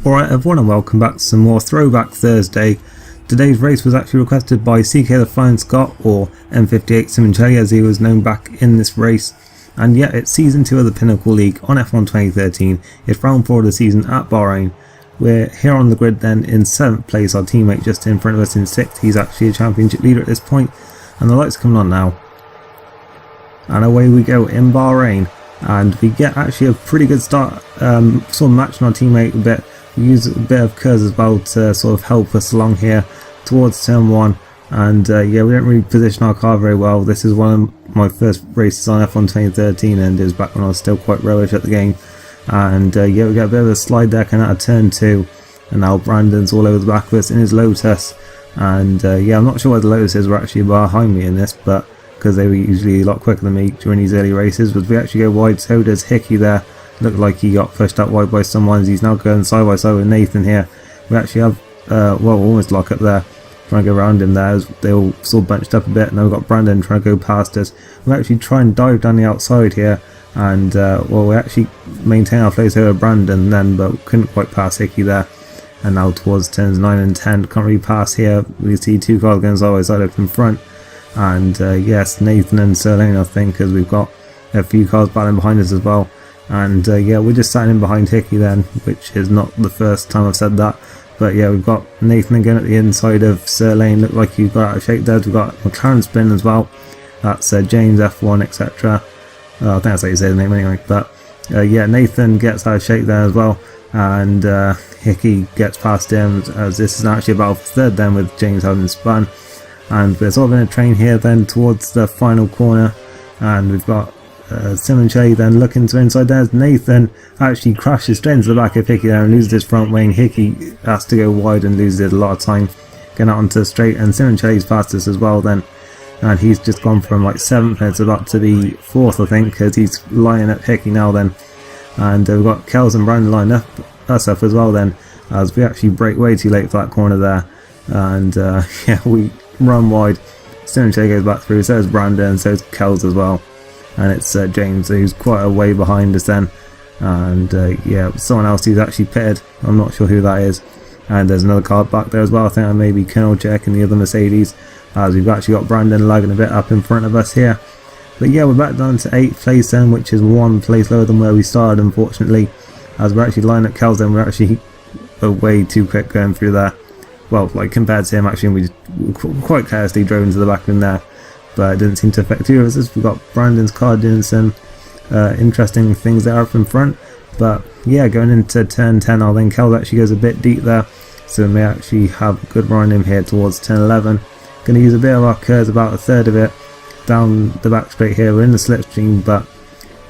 Alright everyone, and welcome back to some more Throwback Thursday. Today's race was actually requested by CK the Flying Scot, or M58 Simoncelli as he was known back in this race. And yeah, it's season 2 of the Pinnacle League on F1 2013. It's round 4 of the season at Bahrain. We're here on the grid then in 7th place, our teammate just in front of us in 6th. He's actually a championship leader at this point, and the lights coming on now. And away we go in Bahrain, and we get actually a pretty good start, sort of matching our teammate a bit. We use a bit of curves as well to sort of help us along here towards turn 1, and yeah, we don't really position our car very well. This is one of my first races on F1 2013, and it was back when I was still quite rowish at the game. And yeah, we get a bit of a slide there coming out of turn 2, and now Brandon's all over the back of us in his Lotus. And yeah, I'm not sure why the Lotuses were actually behind me in this, but because they were usually a lot quicker than me during these early races. But we actually go wide, so does Hickey there. Looked like he got pushed out wide by someone. He's now going side by side with Nathan here. We actually have, well, almost lock up there, trying to go around him there as they all sort of bunched up a bit. And then we've got Brandon trying to go past us. We actually try and dive down the outside here, and well, we actually maintain our place over Brandon then, but couldn't quite pass Hickey there. And now towards turns 9 and 10, can't really pass here. We see two cars going side by side up in front. And yes, Nathan and Serlane, I think, as we've got a few cars battling behind us as well. And yeah, we're just sat in behind Hickey then, which is not the first time I've said that. But yeah, we've got Nathan again at the inside of Serlane. Looked like he got out of shape there. We've got McLaren spin as well. That's James F1, etc. I think that's how you say the name anyway. But yeah, Nathan gets out of shape there as well. And Hickey gets past him, as this is actually about third then, with James having spun. And we're sort of in a train here then towards the final corner, and we've got Simoncelli then looking to inside there. Nathan actually crashes straight into the back of Hickey there and loses his front wing. Hickey has to go wide and loses a lot of time getting out onto the straight, and Simoncelli's fastest as well then, and he's just gone from like 7th, it's about to be 4th I think, because he's lining up Hickey now then. And we've got Kels and Brandon lining us up as well then, as we actually break way too late for that corner there. And yeah, we run wide. Simoncelli goes back through, so is Brandon, so is Kels as well. And it's James who's quite a way behind us then. And yeah, someone else who's actually pitted, I'm not sure who that is. And there's another car back there as well, I think that may be Colonel Jack and the other Mercedes, as we've actually got Brandon lagging a bit up in front of us here. But yeah, we're back down to 8th place then, which is 1 place lower than where we started, unfortunately. As we're actually lining up Kels then, we're actually way too quick going through there. Well, like compared to him, actually, we quite carelessly drove into the back of him there, but it didn't seem to affect either of us. We've got Brandon's car doing some interesting things there up in front. But yeah, going into turn 10 now, then Kel actually goes a bit deep there, so we may actually have a good run in him here towards turn 11. Going to use a bit of our curves, about a third of it, down the back straight here. We're in the slipstream, but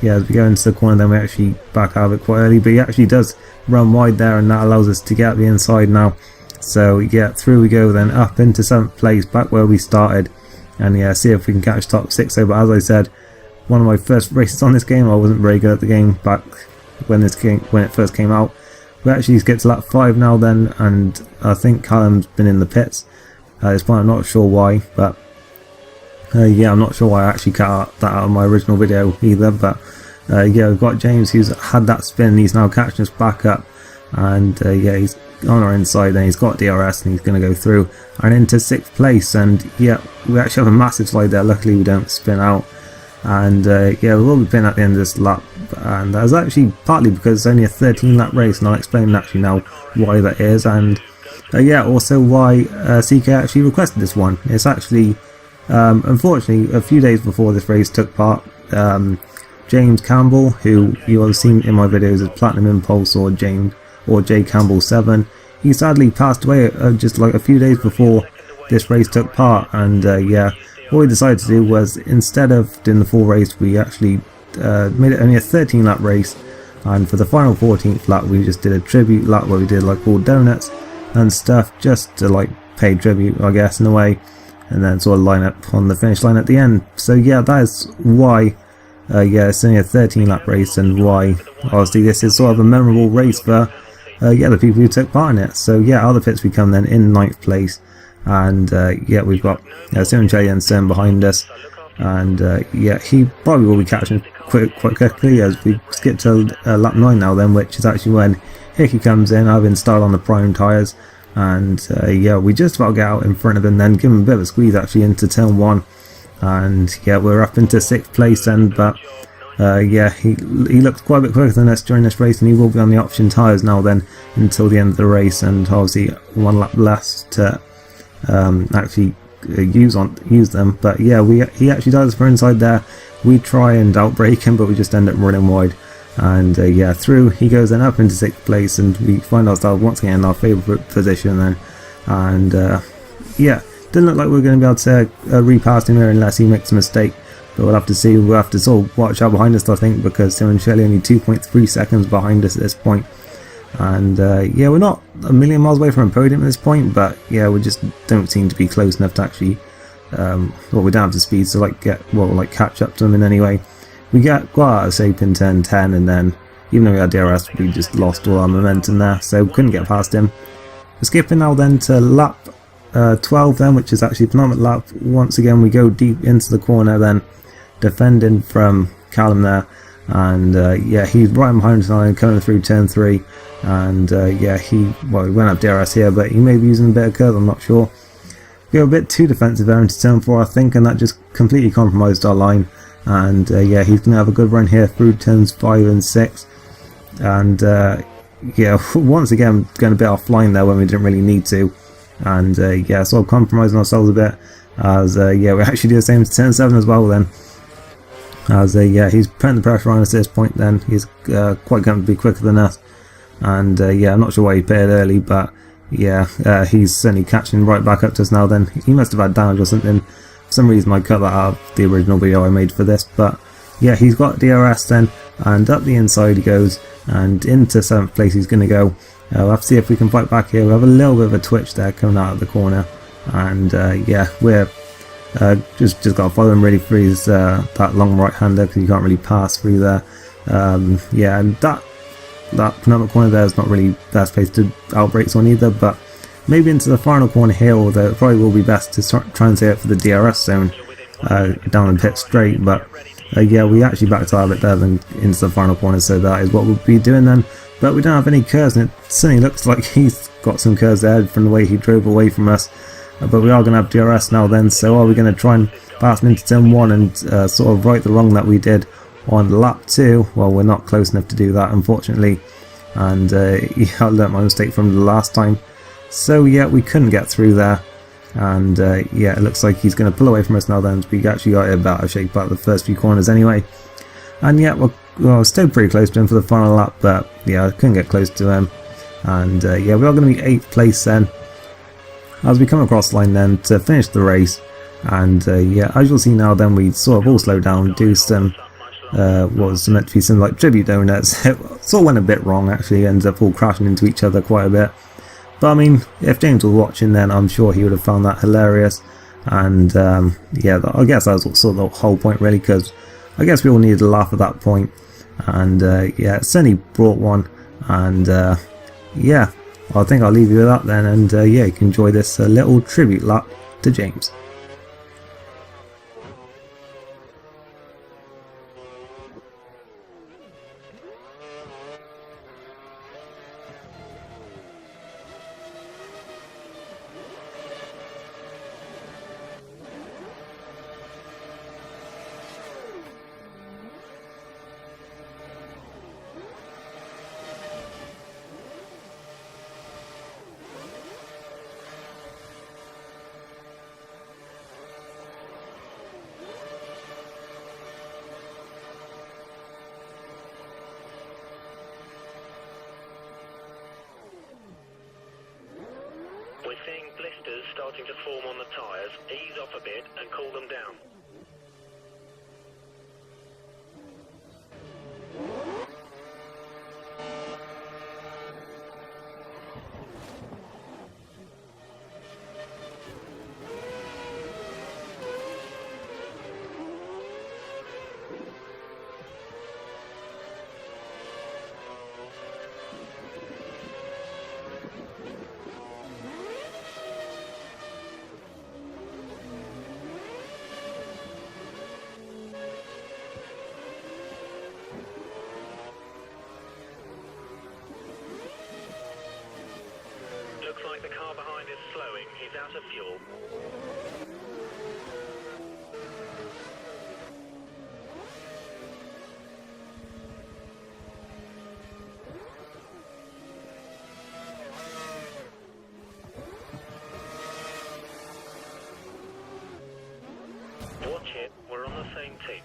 yeah, as we go into the corner, then we actually back out of it quite early. But he actually does run wide there, and that allows us to get out the inside now. So yeah, through we go then, up into 7th place, back where we started. And yeah, see if we can catch top 6 over. As I said, one of my first races on this game, I wasn't very good at the game back when it first came out. We actually get to lap 5 now then, and I think Callum's been in the pits at this point. I'm not sure why, but yeah, I'm not sure why I actually cut that out of my original video either. But yeah, we've got James who's had that spin, he's now catching us back up. And yeah, he's on our inside, and he's got DRS, and he's going to go through and into 6th place. And yeah, we actually have a massive slide there. Luckily we don't spin out, and yeah, we will be pinning at the end of this lap. And that's actually partly because it's only a 13 lap race, and I'll explain actually now why that is. And yeah, also why CK actually requested this one. It's actually unfortunately a few days before this race took part, James Campbell, who you will have seen in my videos as Platinum Impulse or J Campbell 7, he sadly passed away just like a few days before this race took part. And yeah, what we decided to do was, instead of doing the full race, we actually made it only a 13 lap race, and for the final 14th lap we just did a tribute lap where we did like all donuts and stuff, just to like pay tribute, I guess, in a way, and then sort of line up on the finish line at the end. So yeah, that is why yeah, it's only a 13 lap race, and why obviously this is sort of a memorable race for yeah, the people who took part in it. So yeah, other pits we come then in 9th place, and yeah, we've got Simoncelli and Cern behind us, and yeah, he probably will be catching quite quickly as we skip to lap 9 now then, which is actually when Hickey comes in. I've installed on the prime tyres, and yeah, we just about get out in front of him, then give him a bit of a squeeze actually into turn 1, and yeah, we're up into 6th place then. But yeah, he looked quite a bit quicker than us during this race, and he will be on the option tyres now then until the end of the race, and obviously 1 lap less to actually use them. But yeah, he actually does for inside there. We try and outbrake him, but we just end up running wide, and yeah, through he goes then up into 6th place, and we find ourselves once again in our favourite position then. And yeah, didn't look like we are going to be able to repass him here unless he makes a mistake, but we'll have to see. We'll have to sort of watch out behind us, I think, because Tim and Shelley only 2.3 seconds behind us at this point. And yeah, we're not a million miles away from a podium at this point, but yeah, we just don't seem to be close enough to actually well, we're down to speed, so like catch up to them in any way. We got out of shape in turn 10, and then even though we had DRS, we just lost all our momentum there, so we couldn't get past him. We're skipping now then to lap 12 then, which is actually a penultimate lap. Once again we go deep into the corner then, defending from Callum there, and yeah, he's right behind us now coming through turn 3, and yeah, he went up DRS here, but he may be using a bit of curve, I'm not sure. We were a bit too defensive there into turn 4, I think, and that just completely compromised our line. And yeah, he's going to have a good run here through turns 5 and 6. And yeah, once again, going to be offline there when we didn't really need to. And yeah, sort of compromising ourselves a bit. As yeah, we actually do the same to turn 7 as well then. As yeah, he's putting the pressure on us at this point then. He's quite going to be quicker than us. And yeah, I'm not sure why he paired early, but yeah, he's certainly catching right back up to us now then. He must have had damage or something. For some reason I cut that out of the original video I made for this, but yeah, he's got DRS then, and up the inside he goes, and into 7th place he's going to go. We'll have to see if we can fight back here. We have a little bit of a twitch there coming out of the corner, and yeah, we're just got to follow him really through his, that long right hander, because you can't really pass through there. Yeah, and that penultimate corner there is not really best place to outbrakes on either, but maybe into the final corner here, although it probably will be best to try and save it for the DRS zone down in pit straight. But yeah, we actually backed out a bit there than into the final corner, so that is what we'll be doing then. But we don't have any curves, and it certainly looks like he's got some curves ahead from the way he drove away from us. But we are going to have DRS now then, so are we going to try and pass him into turn 1 and sort of right the wrong that we did on lap 2? Well, we're not close enough to do that, unfortunately, and yeah, I learnt my mistake from the last time. So yeah, we couldn't get through there, and yeah, it looks like he's going to pull away from us now then. We actually got about a shape out of the first few corners anyway, and yeah, we're still pretty close to him for the final lap, but yeah, I couldn't get close to him. And yeah, we are going to be 8th place then as we come across the line then to finish the race. And yeah, as you'll see now then, we sort of all slow down, do some what was meant to be some like tribute donuts. It sort of went a bit wrong actually, ended up all crashing into each other quite a bit. But I mean, if James was watching then, I'm sure he would have found that hilarious. And yeah, I guess that was sort of the whole point really, because I guess we all needed a laugh at that point. And yeah, it certainly brought one. And yeah, I think I'll leave you with that then, and yeah, you can enjoy this little tribute lap to James. We're seeing blisters starting to form on the tyres. Ease off a bit and cool them down. like the car behind is slowing. He's out of fuel. Watch it, we're on the same team.